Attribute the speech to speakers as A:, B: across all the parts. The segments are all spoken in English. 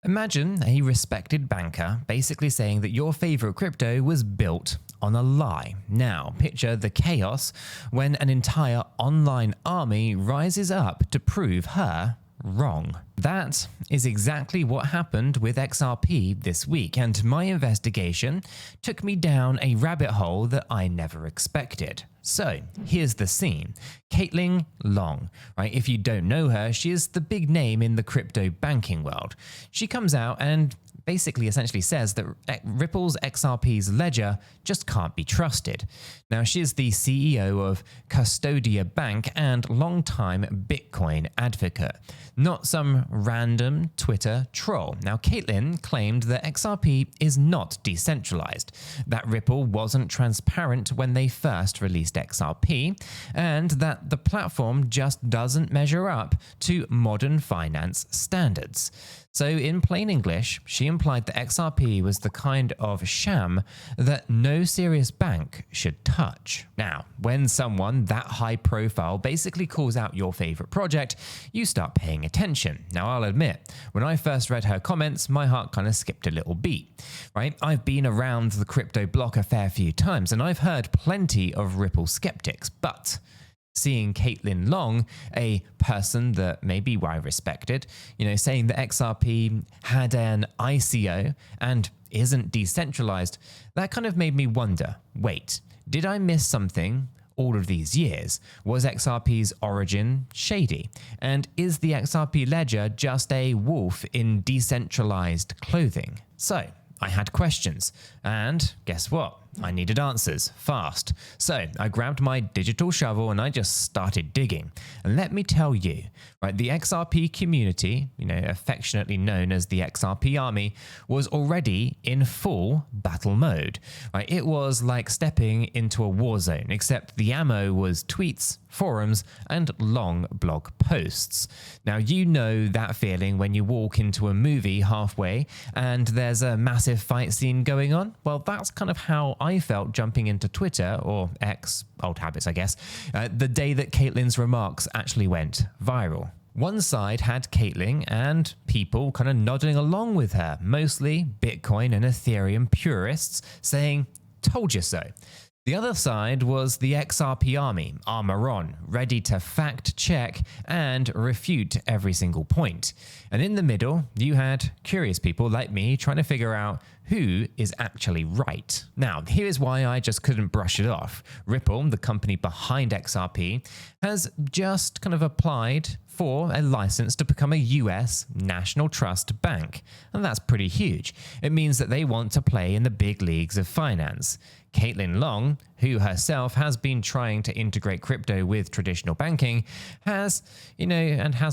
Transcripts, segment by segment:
A: Imagine a respected banker basically saying that your favorite crypto was built on a lie. Now, picture the chaos when an entire online army rises up to prove her wrong. That is exactly what happened with XRP this week, and my investigation took me down a rabbit hole that I never expected. So here's the scene. Caitlin Long, right? If you don't know her, she is the big name in the crypto banking world. She comes out and basically essentially says that Ripple's XRP's ledger just can't be trusted. Now, she's the CEO of 𝗗𝗶𝘀𝗰𝘀𝗰 Bank and longtime Bitcoin advocate, not some random Twitter troll. Now, Caitlin claimed that XRP is not decentralized, that Ripple wasn't transparent when they first released XRP, and that the platform just doesn't measure up to modern finance standards. So in plain English, she implied that XRP was the kind of sham that no serious bank should touch. Now, when someone that high profile basically calls out your favorite project, you start paying attention. Now, I'll admit, when I first read her comments, my heart kind of skipped a little beat, right? I've been around the crypto block a fair few times and I've heard plenty of Ripple skeptics, but seeing Caitlin Long, a person that maybe I respected, saying that XRP had an ICO and isn't decentralized, that kind of made me wonder, wait, did I miss something all of these years? Was XRP's origin shady? And is the XRP ledger just a wolf in decentralized clothing? So I had questions, and guess what? I needed answers fast. So I grabbed my digital shovel and I just started digging. And let me tell you, right, the XRP community, affectionately known as the XRP Army, was already in full battle mode. Right? It was like stepping into a war zone, except the ammo was tweets, forums, and long blog posts. Now, you know that feeling when you walk into a movie halfway and there's a massive fight scene going on? Well, that's kind of how I felt jumping into Twitter, or X, old habits I guess, the day that Caitlin's remarks actually went viral. One side had Caitlin and people kind of nodding along with her, mostly Bitcoin and Ethereum purists, saying, "Told you so." The other side was the XRP Army, armor on, ready to fact check and refute every single point. And in the middle, you had curious people like me trying to figure out who is actually right. Now, here's why I just couldn't brush it off. Ripple, the company behind XRP, has just kind of applied for a license to become a US national trust bank. And that's pretty huge. It means that they want to play in the big leagues of finance. Caitlin Long, who herself has been trying to integrate crypto with traditional banking, has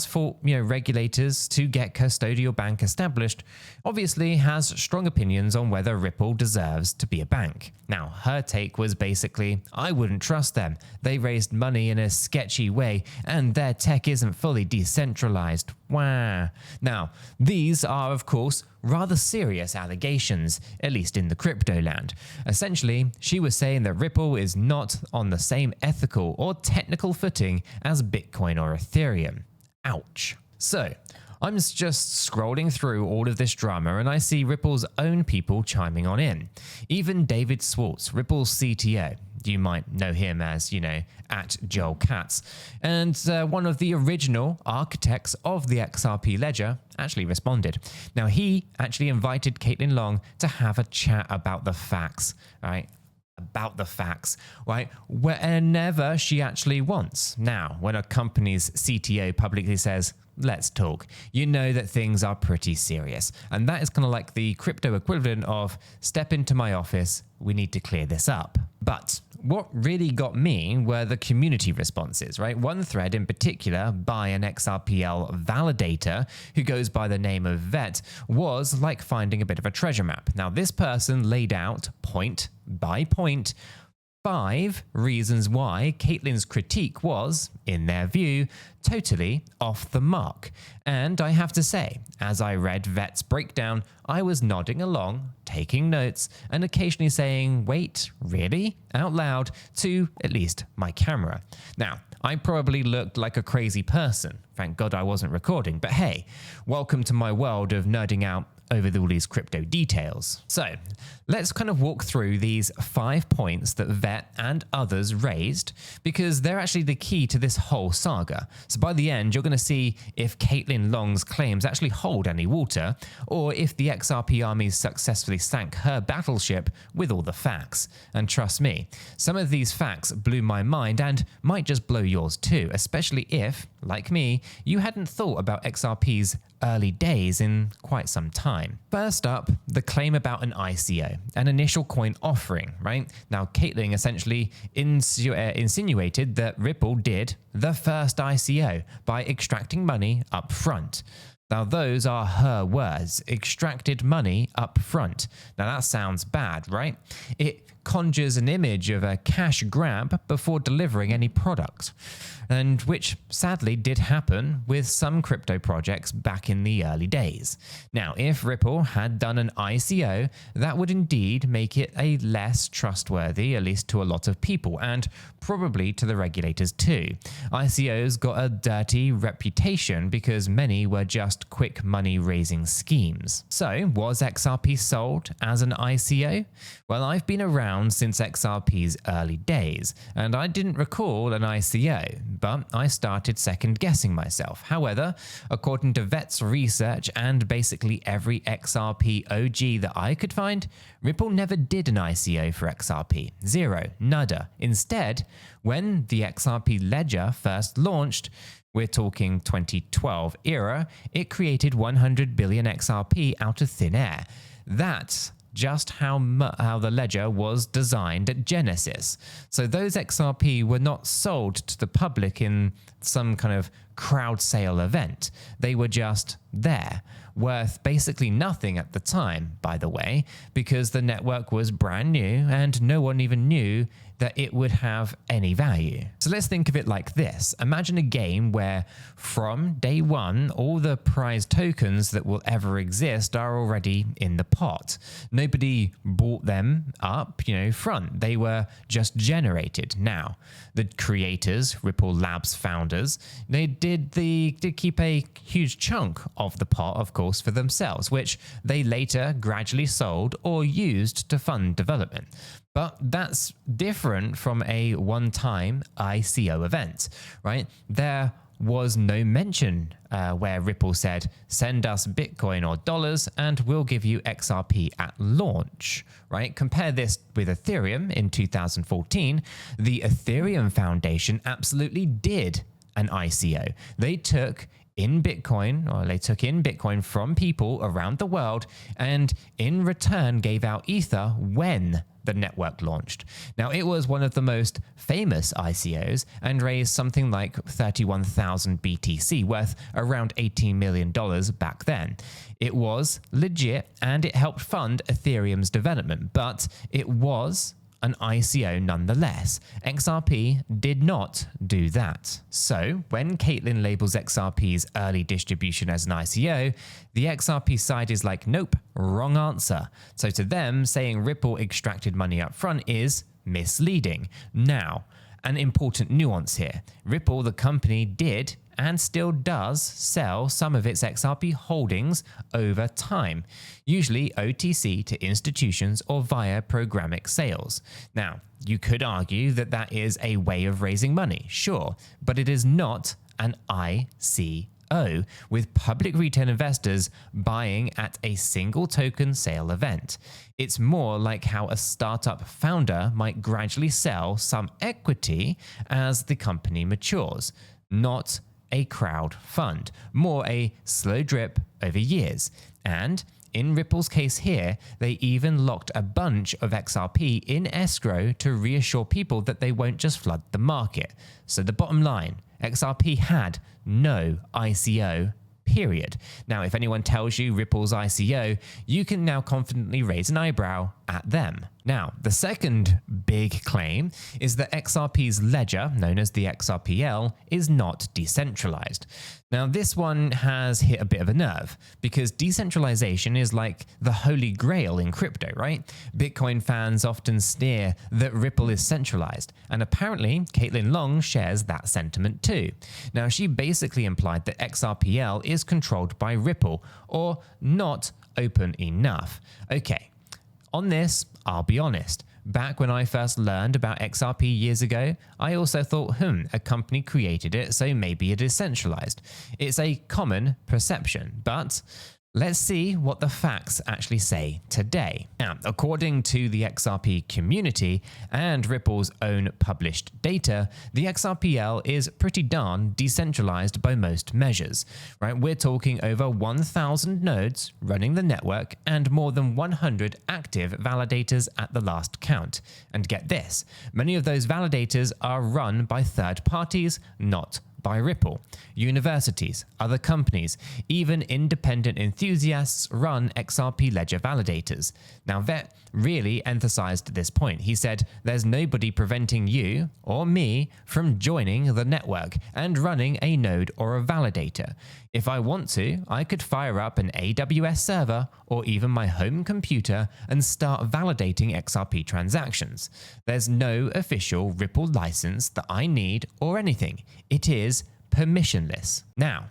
A: fought, regulators to get custodial bank established, obviously has strong opinions on whether Ripple deserves to be a bank. Now, her take was basically, I wouldn't trust them. They raised money in a sketchy way and their tech isn't fully decentralized. Wah. Now, these are, of course, rather serious allegations, at least in the crypto land. Essentially, she was saying that Ripple is not on the same ethical or technical footing as Bitcoin or Ethereum. Ouch. So, I'm just scrolling through all of this drama and I see Ripple's own people chiming on in. Even David Schwartz, Ripple's CTO, you might know him as, at 𝗗𝗶𝘀𝗰𝗋𝗋, and one of the original architects of the XRP ledger, actually responded. Now, he actually invited Caitlin Long to have a chat about the facts, right? Whenever she actually wants. Now, when a company's CTO publicly says, let's talk, you know that things are pretty serious. And that is kind of like the crypto equivalent of step into my office, we need to clear this up. But what really got me were the community responses, right? One thread in particular by an XRPL validator who goes by the name of Vet was like finding a bit of a treasure map. Now, this person laid out point by point 5 reasons why Caitlin's critique was, in their view, totally off the mark. And I have to say, as I read Vet's breakdown, I was nodding along, taking notes, and occasionally saying, wait, really? Out loud, to at least my camera. Now, I probably looked like a crazy person. Thank God I wasn't recording. But hey, welcome to my world of nerding out over all these crypto details. So let's kind of walk through these 5 points that Vet and others raised, because they're actually the key to this whole saga. So by the end, you're going to see if Caitlin Long's claims actually hold any water, or if the XRP Army successfully sank her battleship with all the facts. And trust me, some of these facts blew my mind and might just blow yours too, especially if, like me, you hadn't thought about XRP's early days in quite some time. First up, the claim about an ICO, an initial coin offering, right? Now, Caitlin essentially insinuated that Ripple did the first ICO by extracting money up front. Now, those are her words, extracted money up front. Now, that sounds bad, right? It conjures an image of a cash grab before delivering any product, and which sadly did happen with some crypto projects back in the early days. Now, if Ripple had done an ICO, that would indeed make it a less trustworthy, at least to a lot of people, and probably to the regulators too. ICOs got a dirty reputation because many were just quick money raising schemes. So, was XRP sold as an ICO? Well, I've been around since XRP's early days, and I didn't recall an ICO, but I started second guessing myself. However, according to Vet's research and basically every XRP OG that I could find, Ripple never did an ICO for XRP. Zero, nada. Instead, when the XRP ledger first launched, we're talking 2012 era, it created 100 billion XRP out of thin air. That's just how the ledger was designed at Genesis. So those XRP were not sold to the public in some kind of crowd sale event. They were just there, worth basically nothing at the time, by the way, because the network was brand new and no one even knew that it would have any value. So let's think of it like this. Imagine a game where from day one, all the prize tokens that will ever exist are already in the pot. Nobody bought them up, front. They were just generated. Now, the creators, Ripple Labs founders, they did keep a huge chunk of the pot, of course, for themselves, which they later gradually sold or used to fund development. But that's different from a one-time ICO event, right? There was no mention where Ripple said, send us Bitcoin or dollars and we'll give you XRP at launch, right? Compare this with Ethereum in 2014. The Ethereum Foundation absolutely did an ICO. They took in Bitcoin from people around the world and in return gave out Ether when the network launched. Now, it was one of the most famous ICOs and raised something like 31,000 BTC, worth around $18 million back then. It was legit and it helped fund Ethereum's development, but it was an ICO nonetheless. XRP did not do that. So when Caitlin labels XRP's early distribution as an ICO, the XRP side is like, nope, wrong answer. So to them, saying Ripple extracted money up front is misleading. Now, an important nuance here. Ripple, the company, did and still does sell some of its XRP holdings over time, usually OTC to institutions or via programmatic sales. Now, you could argue that that is a way of raising money, sure, but it is not an ICO with public retail investors buying at a single token sale event. It's more like how a startup founder might gradually sell some equity as the company matures, not a crowd fund, more a slow drip over years. And in Ripple's case here, they even locked a bunch of XRP in escrow to reassure people that they won't just flood the market. So the bottom line, XRP had no ICO, period. Now, if anyone tells you Ripple's ICO, you can now confidently raise an eyebrow at them. Now, the second big claim is that XRP's ledger, known as the XRPL, is not decentralized. Now, this one has hit a bit of a nerve because decentralization is like the holy grail in crypto, right? Bitcoin fans often sneer that Ripple is centralized, and apparently Caitlin Long shares that sentiment too. Now, she basically implied that XRPL is controlled by Ripple, or not open enough. Okay. On this, I'll be honest. Back when I first learned about XRP years ago, I also thought, a company created it, so maybe it is centralized. It's a common perception, but let's see what the facts actually say today. Now, according to the XRP community and Ripple's own published data, the XRPL is pretty darn decentralized by most measures, right? We're talking over 1,000 nodes running the network and more than 100 active validators at the last count. And get this, many of those validators are run by third parties, not by Ripple. Universities, other companies, even independent enthusiasts run XRP ledger validators. Now, Vet really emphasized this point. He said, there's nobody preventing you or me from joining the network and running a node or a validator. If I want to, I could fire up an AWS server or even my home computer and start validating XRP transactions. There's no official Ripple license that I need or anything. It is permissionless. Now,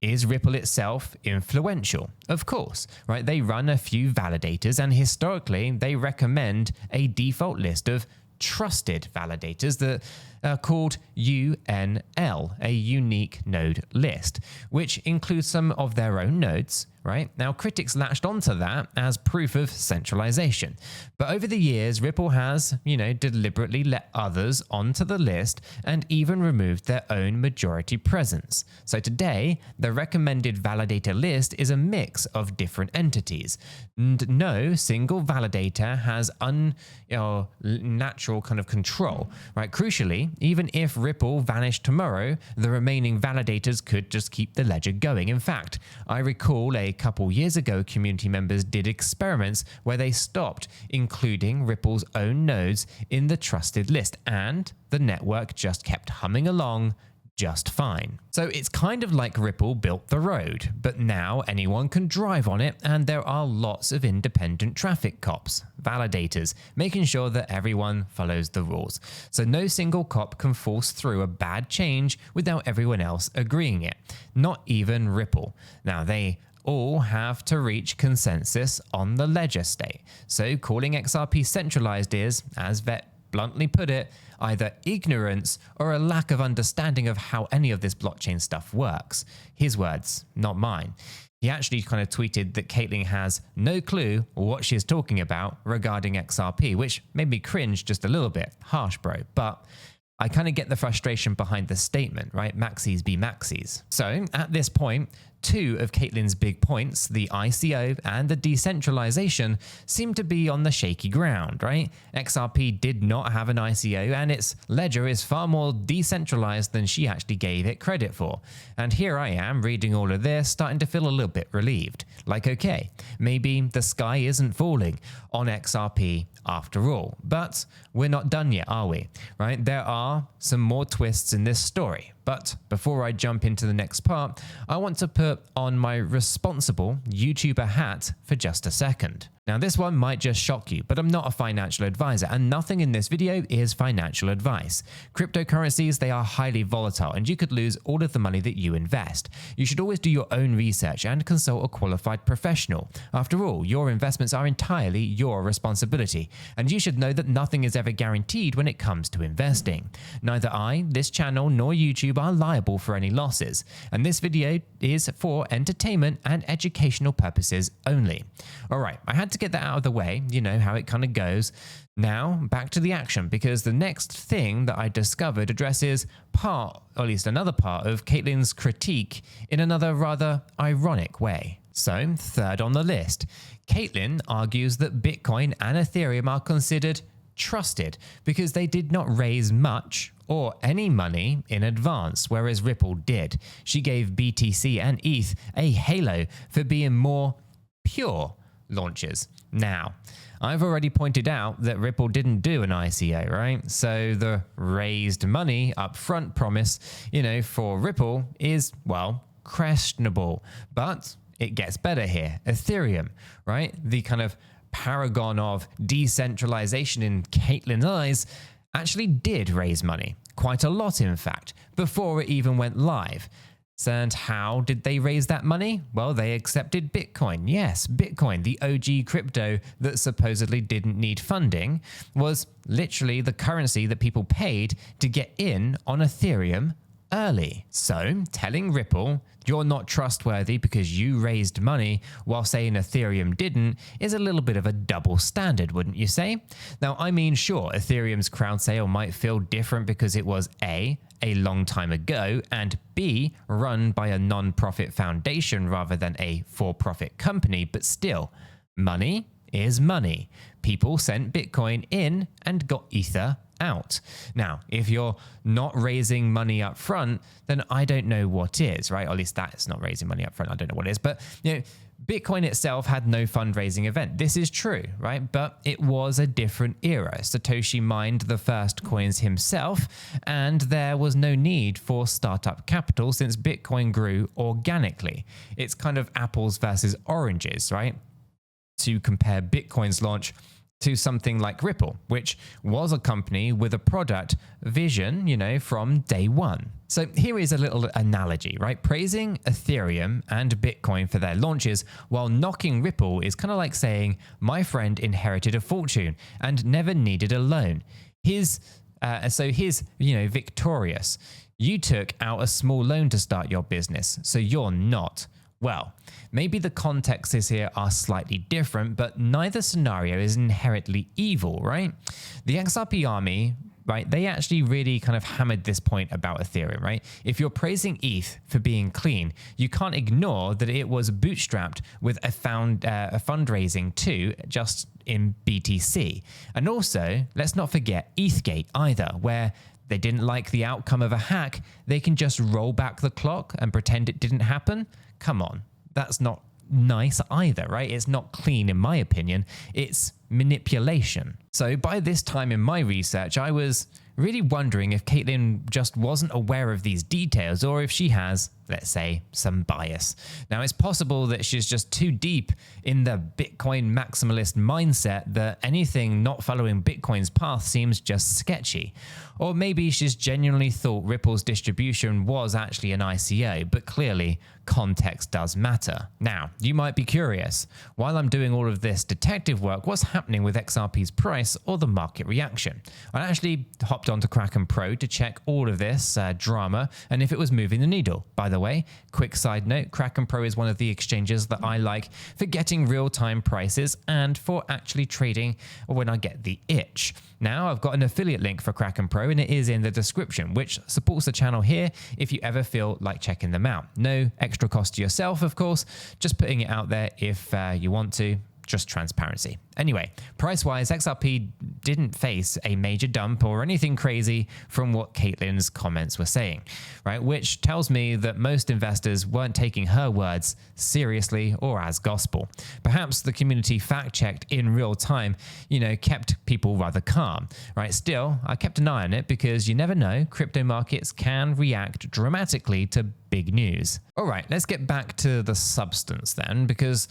A: is Ripple itself influential? Of course, right? They run a few validators and historically they recommend a default list of trusted validators that are called UNL, a unique node list, which includes some of their own nodes, right? Now, critics latched onto that as proof of centralization. But over the years, Ripple has, deliberately let others onto the list and even removed their own majority presence. So today, the recommended validator list is a mix of different entities. And no single validator has unnatural kind of control, right? Crucially, even if Ripple vanished tomorrow, the remaining validators could just keep the ledger going. In fact, I recall a couple years ago, community members did experiments where they stopped including Ripple's own nodes in the trusted list, and the network just kept humming along just fine. So it's kind of like Ripple built the road, but now anyone can drive on it, and there are lots of independent traffic cops, validators, making sure that everyone follows the rules. So no single cop can force through a bad change without everyone else agreeing it, not even Ripple. Now, they all have to reach consensus on the ledger state. So calling XRP centralized is, as Vet bluntly put it, either ignorance or a lack of understanding of how any of this blockchain stuff works. His words, not mine. He actually kind of tweeted that Caitlin has no clue what she's talking about regarding XRP, which made me cringe just a little bit. Harsh, bro. But I kind of get the frustration behind the statement, right? Maxis be maxis. So at this point, two of Caitlin's big points, the ICO and the decentralization, seem to be on the shaky ground, right? XRP did not have an ICO and its ledger is far more decentralized than she actually gave it credit for. And here I am reading all of this, starting to feel a little bit relieved. Like, okay, maybe the sky isn't falling on XRP after all. But we're not done yet, are we? Right? There are some more twists in this story. But before I jump into the next part, I want to put on my responsible YouTuber hat for just a second. Now, this one might just shock you, but I'm not a financial advisor, and nothing in this video is financial advice. Cryptocurrencies, they are highly volatile, and you could lose all of the money that you invest. You should always do your own research and consult a qualified professional. After all, your investments are entirely your responsibility, and you should know that nothing is ever guaranteed when it comes to investing. Neither I, this channel, nor YouTube are liable for any losses, and this video is for entertainment and educational purposes only. Alright, I had to get that out of the way, you know how it kind of goes. Now, back to the action, because the next thing that I discovered addresses part, or at least another part, of Caitlin's critique in another rather ironic way. So, third on the list, Caitlin argues that Bitcoin and Ethereum are considered trusted because they did not raise much or any money in advance, whereas Ripple did. She gave BTC and ETH a halo for being more pure, launches. Now, I've already pointed out that Ripple didn't do an ICO, right? So the raised money upfront promise, for Ripple is, well, questionable. But it gets better here. Ethereum, right? The kind of paragon of decentralization in Caitlyn's eyes actually did raise money. Quite a lot, in fact, before it even went live. And how did they raise that money? Well, they accepted Bitcoin. Yes, Bitcoin, the OG crypto that supposedly didn't need funding, was literally the currency that people paid to get in on Ethereum early. So telling Ripple you're not trustworthy because you raised money while saying Ethereum didn't is a little bit of a double standard, wouldn't you say? Now, I mean, sure, Ethereum's crowd sale might feel different because it was A long time ago, and B, run by a non-profit foundation rather than a for-profit company, but still, money is money. People sent Bitcoin in and got Ether out. Now, if you're not raising money up front, then I don't know what is, right? Or at least that's not raising money up front. I don't know what it is. But, Bitcoin itself had no fundraising event. This is true, right? But it was a different era. Satoshi mined the first coins himself, and there was no need for startup capital since Bitcoin grew organically. It's kind of apples versus oranges, right? To compare Bitcoin's launch to something like Ripple, which was a company with a product vision, from day one. So here is a little analogy, right? Praising Ethereum and Bitcoin for their launches while knocking Ripple is kind of like saying, my friend inherited a fortune and never needed a loan. He's victorious. You took out a small loan to start your business, so you're not. Well, maybe the contexts here are slightly different, but neither scenario is inherently evil, right? The XRP Army, right, they actually really kind of hammered this point about Ethereum, right? If you're praising ETH for being clean, you can't ignore that it was bootstrapped with a fundraising too, just in BTC. And also, let's not forget ETHgate either, where they didn't like the outcome of a hack, they can just roll back the clock and pretend it didn't happen. Come on, that's not nice either, right? It's not clean in my opinion. It's manipulation. So by this time in my research, I was really wondering if Caitlyn just wasn't aware of these details or if she has, let's say, some bias. Now, it's possible that she's just too deep in the Bitcoin maximalist mindset that anything not following Bitcoin's path seems just sketchy. Or maybe she's genuinely thought Ripple's distribution was actually an ICO, but clearly context does matter. Now, you might be curious, while I'm doing all of this detective work, what's happening with XRP's price or the market reaction? I actually hopped onto Kraken Pro to check all of this drama and if it was moving the needle. By the way, quick side note, Kraken Pro is one of the exchanges that I like for getting real-time prices and for actually trading when I get the itch. Now, I've got an affiliate link for Kraken Pro and it is in the description, which supports the channel here if you ever feel like checking them out. No extra cost to yourself, of course, just putting it out there if you want to. Just transparency. Anyway, price-wise, XRP didn't face a major dump or anything crazy from what Caitlyn's comments were saying, right? Which tells me that most investors weren't taking her words seriously or as gospel. Perhaps the community fact-checked in real time, kept people rather calm, right? Still, I kept an eye on it because you never know, crypto markets can react dramatically to big news. All right, let's get back to the substance then, because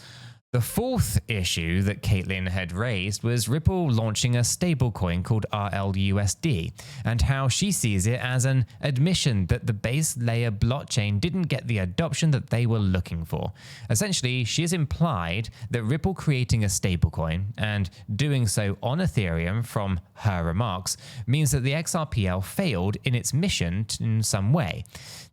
A: the fourth issue that Caitlyn had raised was Ripple launching a stablecoin called RLUSD and how she sees it as an admission that the base layer blockchain didn't get the adoption that they were looking for. Essentially, she has implied that Ripple creating a stablecoin and doing so on Ethereum from her remarks means that the XRPL failed in its mission in some way.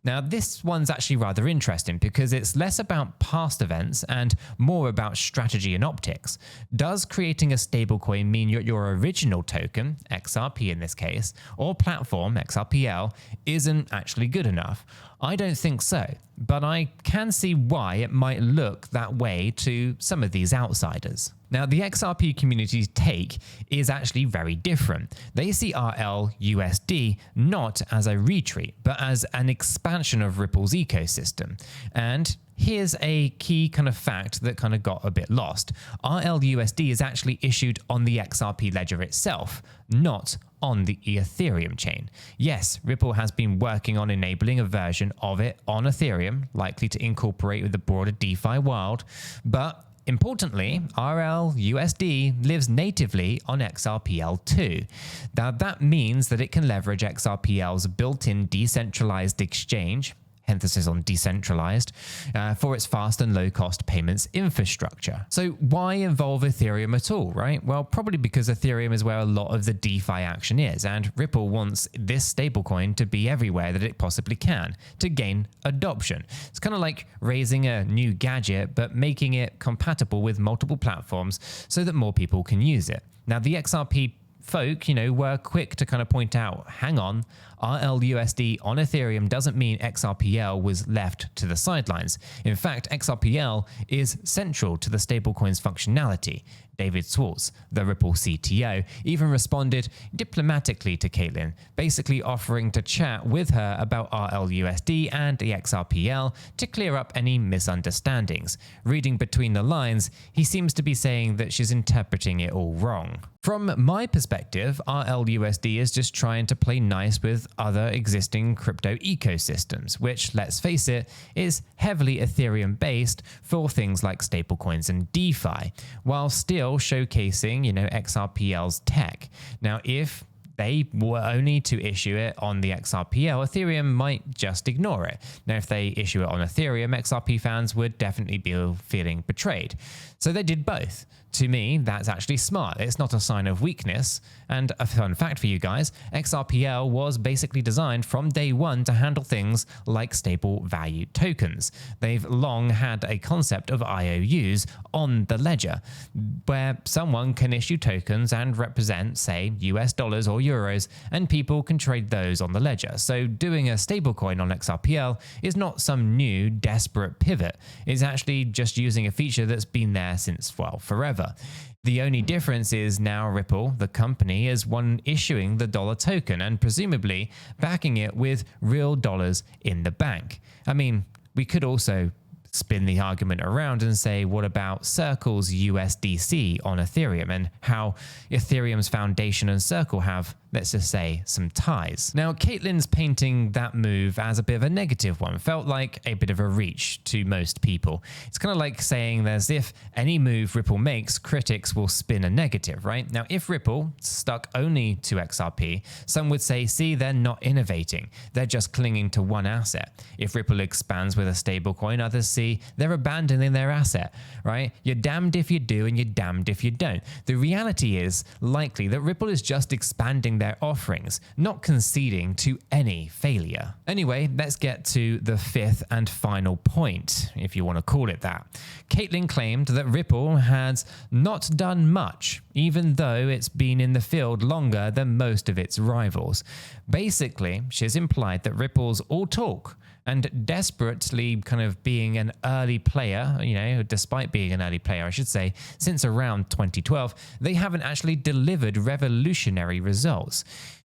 A: Now, this one's actually rather interesting because it's less about past events and more about strategy and optics. Does creating a stablecoin mean your original token, XRP in this case, or platform, XRPL, isn't actually good enough? I don't think so, but I can see why it might look that way to some of these outsiders. Now, the XRP community's take is actually very different. They see RLUSD not as a retreat, but as an expansion of Ripple's ecosystem. And here's a key kind of fact that kind of got a bit lost. RLUSD is actually issued on the XRP ledger itself, not on the Ethereum chain. Yes, Ripple has been working on enabling a version of it on Ethereum, likely to incorporate with the broader DeFi world, but importantly, RLUSD lives natively on XRPL too. Now that means that it can leverage XRPL's built-in decentralized exchange, emphasis on decentralized, for its fast and low-cost payments infrastructure. So why involve Ethereum at all, right? Well, probably because Ethereum is where a lot of the DeFi action is, and Ripple wants this stablecoin to be everywhere that it possibly can to gain adoption. It's kind of like raising a new gadget, but making it compatible with multiple platforms so that more people can use it. Now, the XRP folk, were quick to kind of point out, hang on, RLUSD on Ethereum doesn't mean XRPL was left to the sidelines. In fact, XRPL is central to the stablecoin's functionality. David Schwartz, the Ripple CTO, even responded diplomatically to Caitlin, basically offering to chat with her about RLUSD and the XRPL to clear up any misunderstandings. Reading between the lines, he seems to be saying that she's interpreting it all wrong. From my perspective, RLUSD is just trying to play nice with other existing crypto ecosystems, which, let's face it, is heavily Ethereum based for things like stablecoins and DeFi, while still showcasing, XRPL's tech. Now, if they were only to issue it on the XRPL, Ethereum might just ignore it. Now, if they issue it on Ethereum, XRP fans would definitely be feeling betrayed. So they did both. To me, that's actually smart. It's not a sign of weakness. And a fun fact for you guys, XRPL was basically designed from day one to handle things like stable value tokens. They've long had a concept of IOUs on the ledger, where someone can issue tokens and represent, say, US dollars or euros, and people can trade those on the ledger. So doing a stablecoin on XRPL is not some new, desperate pivot. It's actually just using a feature that's been there since, well, forever. The only difference is now Ripple, the company, is one issuing the dollar token and presumably backing it with real dollars in the bank. I mean, we could also spin the argument around and say, what about Circle's USDC on Ethereum and how Ethereum's foundation and Circle have, let's just say, some ties. Now, Caitlin's painting that move as a bit of a negative one felt like a bit of a reach to most people. It's kind of like saying there's if any move Ripple makes, critics will spin a negative, right? Now, if Ripple stuck only to XRP, some would say, see, they're not innovating. They're just clinging to one asset. If Ripple expands with a stablecoin, others see they're abandoning their asset, right? You're damned if you do and you're damned if you don't. The reality is likely that Ripple is just expanding their offerings, not conceding to any failure. Anyway, let's get to the fifth and final point, if you want to call it that. Caitlin claimed that Ripple has not done much, even though it's been in the field longer than most of its rivals. Basically, she's implied that Ripple's all talk and desperately kind of being an early player, despite being an early player, I should say, since around 2012, they haven't actually delivered revolutionary results.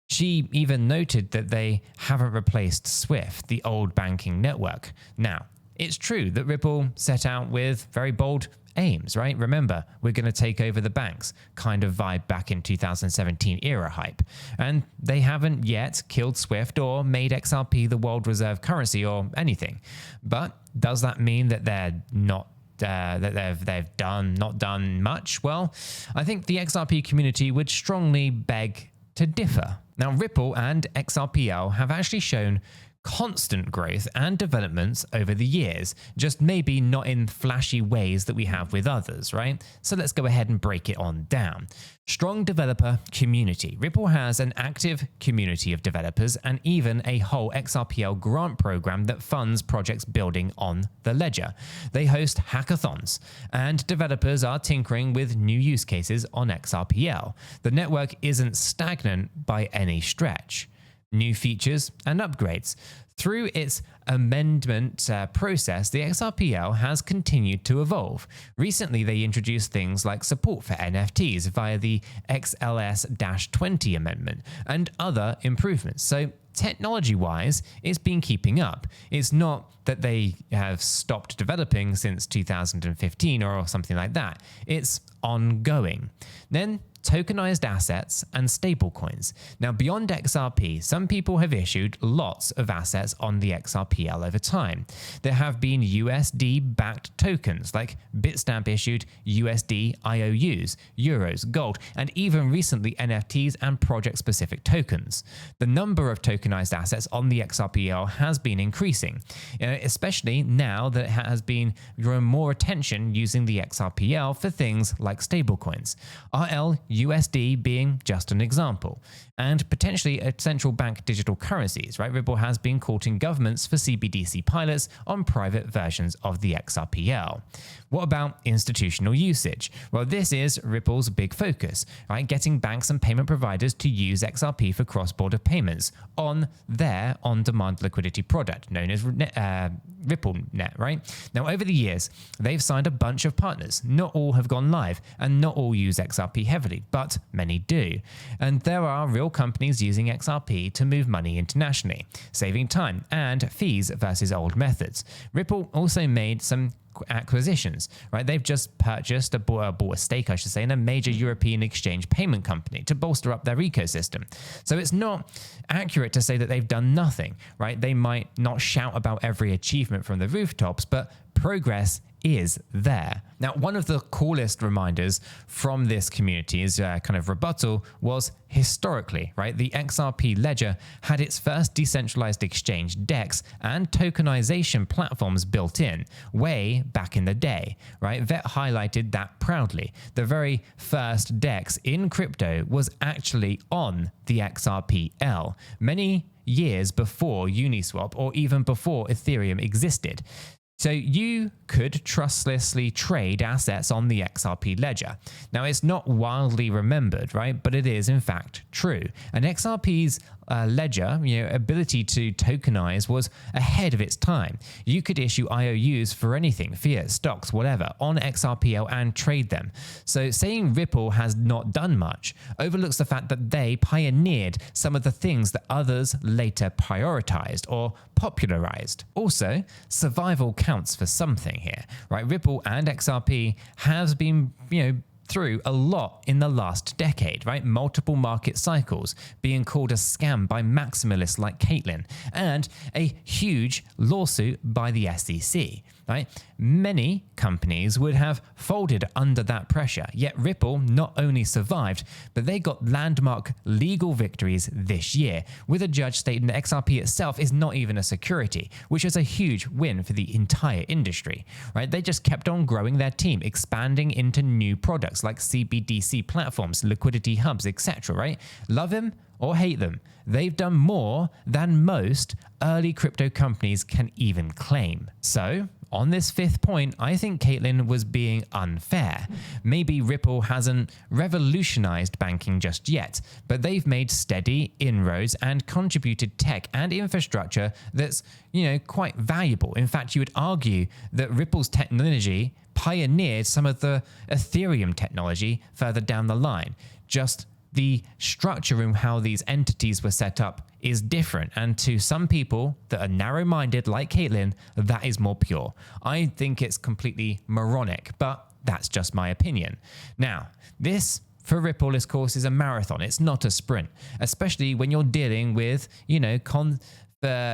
A: She even noted that they haven't replaced SWIFT, the old banking network. Now, it's true that Ripple set out with very bold aims, right? Remember, we're going to take over the banks, kind of vibe back in 2017 era hype. And they haven't yet killed SWIFT or made XRP the world reserve currency or anything. But does that mean that they're not they've not done much? Well, I think the XRP community would strongly beg to differ. Now, Ripple and XRPL have actually shown constant growth and developments over the years, just maybe not in flashy ways that we have with others, right? So let's go ahead and break it on down. Strong developer community. Ripple has an active community of developers and even a whole XRPL grant program that funds projects building on the ledger. They host hackathons, and developers are tinkering with new use cases on XRPL. The network isn't stagnant by any stretch. new features and upgrades. Through its amendment process, the XRPL has continued to evolve. Recently, they introduced things like support for NFTs via the XLS-20 amendment and other improvements. So technology-wise, it's been keeping up. It's not that they have stopped developing since 2015 or something like that. It's ongoing. Then tokenized assets and stablecoins. Now, beyond XRP, some people have issued lots of assets on the XRPL over time. There have been USD-backed tokens, like Bitstamp issued USD IOUs, euros, gold, and even recently NFTs and project-specific tokens. The number of tokenized assets on the XRPL has been increasing, especially now that it has been drawing more attention using the XRPL for things like stablecoins. RLUSD being just an example, and potentially a central bank digital currencies, right? Ripple has been courting governments for CBDC pilots on private versions of the XRPL. What about institutional usage? Well, this is Ripple's big focus, right? Getting banks and payment providers to use XRP for cross-border payments on their on-demand liquidity product known as RippleNet, right? Now, over the years, they've signed a bunch of partners. Not all have gone live, and not all use XRP heavily, but many do. And there are real companies using XRP to move money internationally, saving time and fees versus old methods. Ripple also made some acquisitions, right? They've just purchased bought a stake, I should say, in a major European exchange payment company to bolster up their ecosystem. So it's not accurate to say that they've done nothing, right? They might not shout about every achievement from the rooftops, but progress is there. Now, one of the coolest reminders from this community's kind of rebuttal was historically, right? The XRP ledger had its first decentralized exchange, DEX, and tokenization platforms built in way back in the day, right? Vet highlighted that proudly. The very first DEX in crypto was actually on the XRPL, many years before Uniswap or even before Ethereum existed. So you could trustlessly trade assets on the XRP ledger. Now, it's not wildly remembered, right? But it is in fact true. And XRP's ledger, ability to tokenize was ahead of its time. You could issue IOUs for anything, fiat, stocks, whatever, on XRPL and trade them. So saying Ripple has not done much overlooks the fact that they pioneered some of the things that others later prioritized or popularized. Also, survival counts for something here, right? Ripple and XRP has been, through a lot in the last decade, right? Multiple market cycles, being called a scam by maximalists like Caitlin, and a huge lawsuit by the SEC, right? Many companies would have folded under that pressure, yet Ripple not only survived, but they got landmark legal victories this year, with a judge stating that XRP itself is not even a security, which is a huge win for the entire industry, right? They just kept on growing their team, expanding into new products like CBDC platforms, liquidity hubs, etc., right? Love them or hate them, they've done more than most early crypto companies can even claim. So, on this fifth point, I think Caitlin was being unfair. Maybe Ripple hasn't revolutionized banking just yet, but they've made steady inroads and contributed tech and infrastructure that's, quite valuable. In fact, you would argue that Ripple's technology pioneered some of the Ethereum technology further down the line. Just the structure and how these entities were set up is different, and to some people that are narrow-minded like Caitlin, that is more pure. I think it's completely moronic, but that's just my opinion. Now, this for Ripple, of course, is a marathon. It's not a sprint, especially when you're dealing with,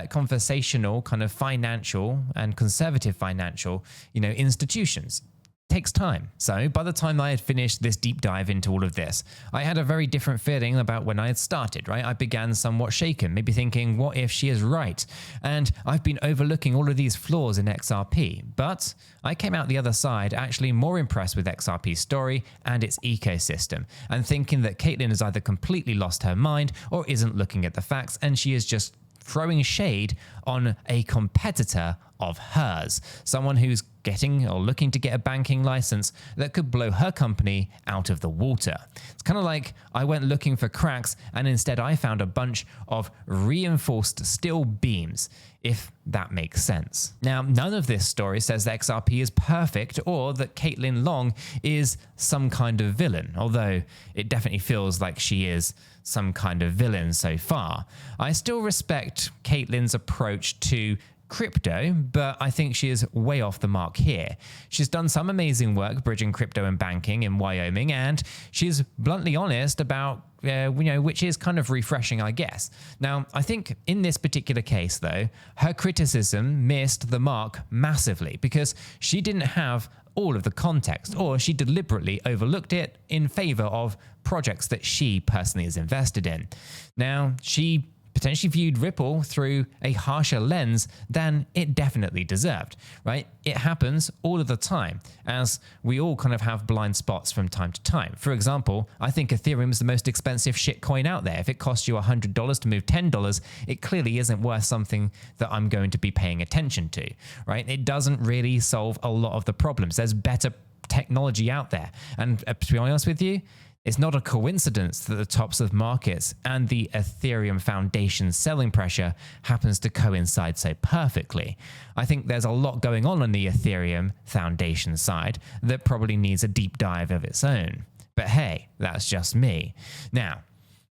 A: conversational kind of financial and conservative financial, institutions. Takes time. So by the time I had finished this deep dive into all of this, I had a very different feeling about when I had started, right? I began somewhat shaken, maybe thinking, what if she is right? And I've been overlooking all of these flaws in XRP, but I came out the other side actually more impressed with XRP's story and its ecosystem, and thinking that Caitlin has either completely lost her mind or isn't looking at the facts, and she is just throwing shade on a competitor of hers, someone who's getting or looking to get a banking license that could blow her company out of the water. It's kind of like I went looking for cracks and instead I found a bunch of reinforced steel beams, if that makes sense. Now, none of this story says that XRP is perfect or that Caitlin Long is some kind of villain, although it definitely feels like she is some kind of villain so far. I still respect Caitlin's approach to crypto, but I think she is way off the mark here. She's done some amazing work bridging crypto and banking in Wyoming, and she's bluntly honest about which is kind of refreshing, I guess. Now, I think in this particular case, though, her criticism missed the mark massively because she didn't have all of the context, or she deliberately overlooked it in favor of projects that she personally is invested in. Now, she potentially viewed Ripple through a harsher lens than it definitely deserved, right? It happens all of the time, as we all kind of have blind spots from time to time. For example, I think Ethereum is the most expensive shitcoin out there. If it costs you $100 to move $10, it clearly isn't worth something that I'm going to be paying attention to, right? It doesn't really solve a lot of the problems. There's better technology out there. And to be honest with you, it's not a coincidence that the tops of markets and the Ethereum Foundation selling pressure happens to coincide so perfectly. I think there's a lot going on the Ethereum Foundation side that probably needs a deep dive of its own. But hey, that's just me. Now,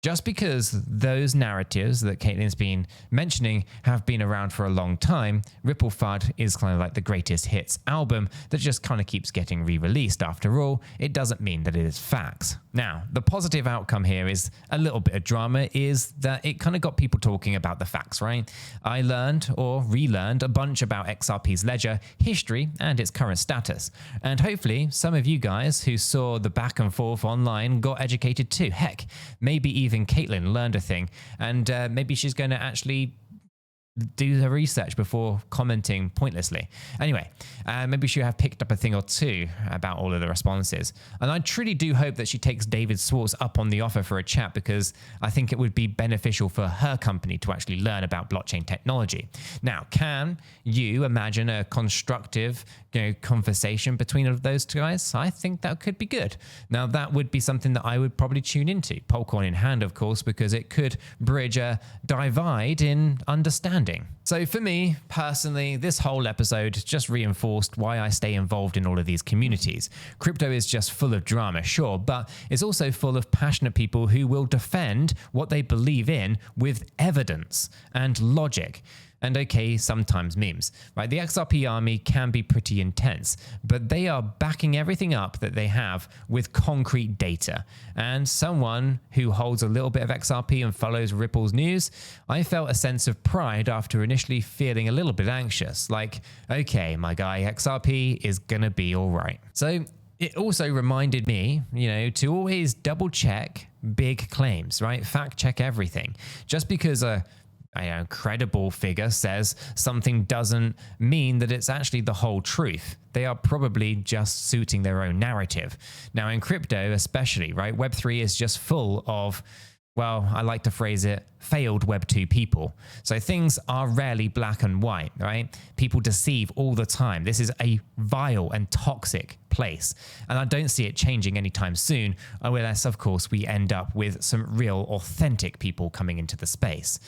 A: just because those narratives that Caitlin's been mentioning have been around for a long time, Ripple FUD is kind of like the greatest hits album that just kind of keeps getting re-released. After all, it doesn't mean that it is facts. Now, the positive outcome here is a little bit of drama, is that it kind of got people talking about the facts, right? I learned or relearned a bunch about XRP's ledger, history, and its current status. And hopefully some of you guys who saw the back and forth online got educated too. Heck, maybe even Caitlin learned a thing, and maybe she's going to actually do the research before commenting pointlessly. Anyway, maybe she'll have picked up a thing or two about all of the responses. And I truly do hope that she takes David Swartz up on the offer for a chat, because I think it would be beneficial for her company to actually learn about blockchain technology. Now, can you imagine a constructive conversation between those two guys? I think that could be good. Now, that would be something that I would probably tune into, Polcoin in hand, of course, because it could bridge a divide in understanding. So for me, personally, this whole episode just reinforced why I stay involved in all of these communities. Crypto is just full of drama, sure, but it's also full of passionate people who will defend what they believe in with evidence and logic. And okay, sometimes memes, right? The XRP Army can be pretty intense, but they are backing everything up that they have with concrete data. And someone who holds a little bit of XRP and follows Ripple's news, I felt a sense of pride after initially feeling a little bit anxious. Like, okay, my guy, XRP is gonna be all right. So it also reminded me, to always double check big claims, right? Fact check everything. Just because a credible figure says something doesn't mean that it's actually the whole truth. They are probably just suiting their own narrative. Now, in crypto especially, right, Web3 is just full of, well, I like to phrase it, failed Web 2 people. So things are rarely black and white, right? People deceive all the time. This is a vile and toxic place. And I don't see it changing anytime soon, unless, of course, we end up with some real authentic people coming into the space.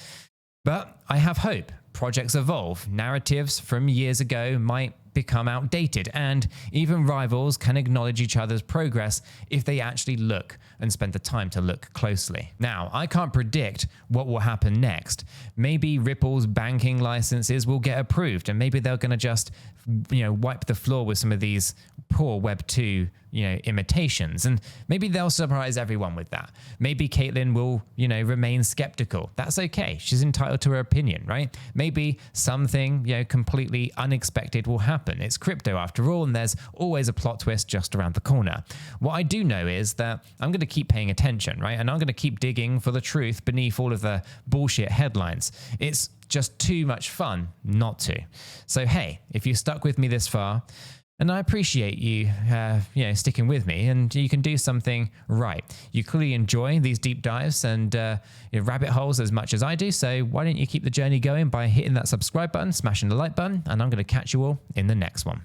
A: But I have hope. Projects evolve. Narratives from years ago might become outdated, and even rivals can acknowledge each other's progress if they actually look and spend the time to look closely. Now, I can't predict what will happen next. Maybe Ripple's banking licenses will get approved, and maybe they're going to just, wipe the floor with some of these poor Web 2, imitations, and maybe they'll surprise everyone with that. Maybe Caitlin will, remain skeptical. That's okay. She's entitled to her opinion, right? Maybe something, completely unexpected will happen. It's crypto after all, and there's always a plot twist just around the corner. What I do know is that I'm going to keep paying attention, right? And I'm going to keep digging for the truth beneath all of the bullshit headlines. It's just too much fun not to. So hey, if you stuck with me this far, And I appreciate you, sticking with me, and you can do something right. You clearly enjoy these deep dives and rabbit holes as much as I do, so why don't you keep the journey going by hitting that subscribe button, smashing the like button, and I'm going to catch you all in the next one.